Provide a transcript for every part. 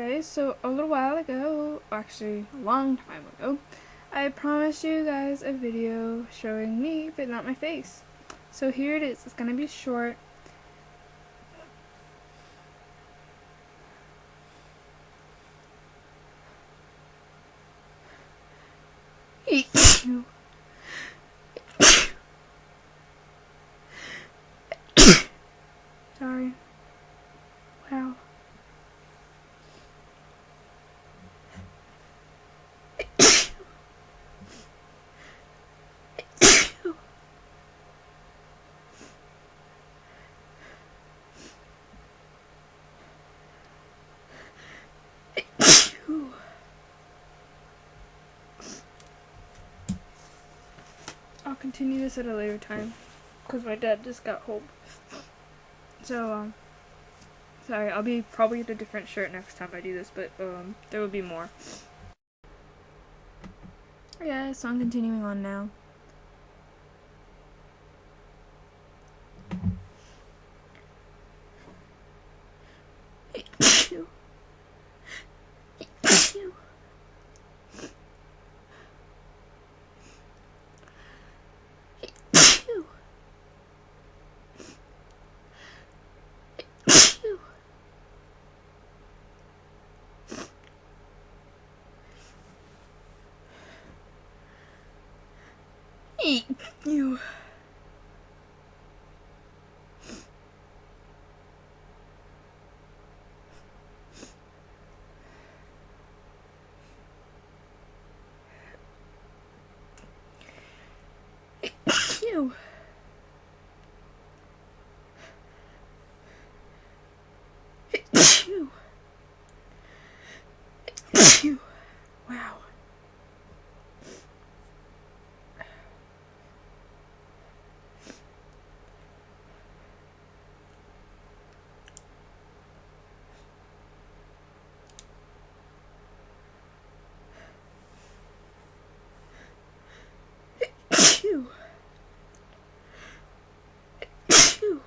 guys, so a little while ago, actually a long time ago, I promised you guys a video showing me but not my face. So here it is. It's gonna be short. Sorry. Wow. I'll continue this at a later time because my dad just got home. So, sorry, I'll be probably in a different shirt next time I do this, but there will be more. Yeah, so I'm continuing on now. You. You. You. You. Wow. You. You.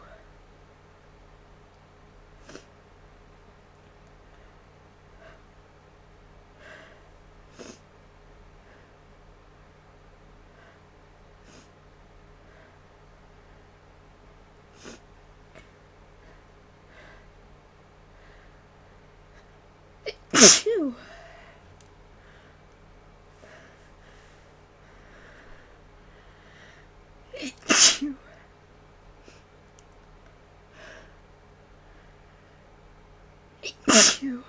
You. You. You.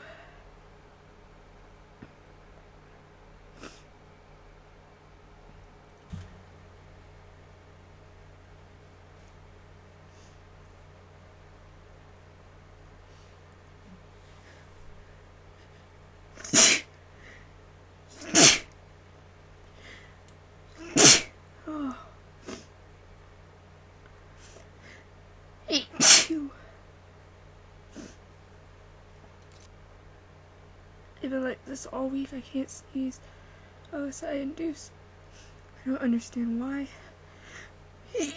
Oh. You. I've been like this all week. I can't sneeze. OSI induced. I don't understand why. You.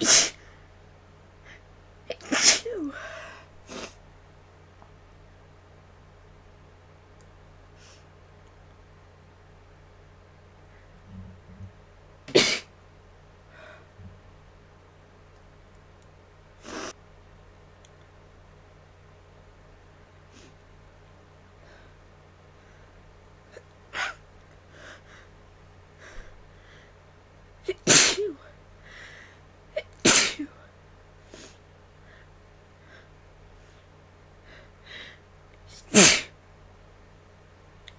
You. You.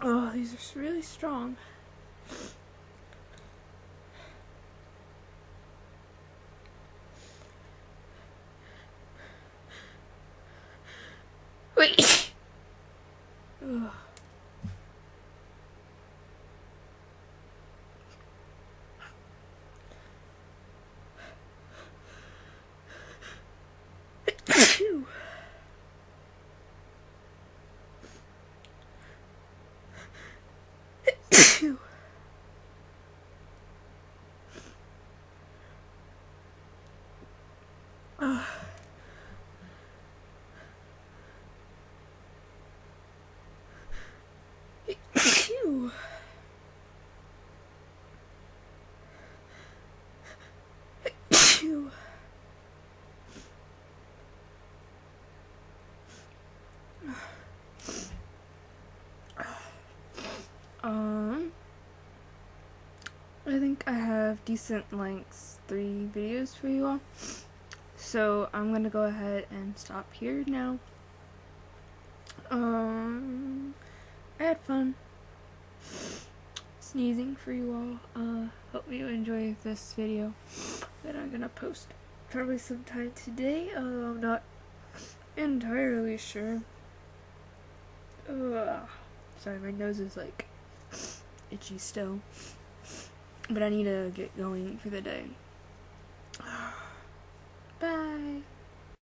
Oh, these are really strong. Wait. Ugh. You. You. I think I have decent lengths 3 videos for you all. So I'm gonna go ahead and stop here now. I had fun sneezing for you all. Hope you enjoy this video that I'm gonna post probably sometime today. I'm not entirely sure. Sorry, my nose is like itchy still. But I need to get going for the day. Bye.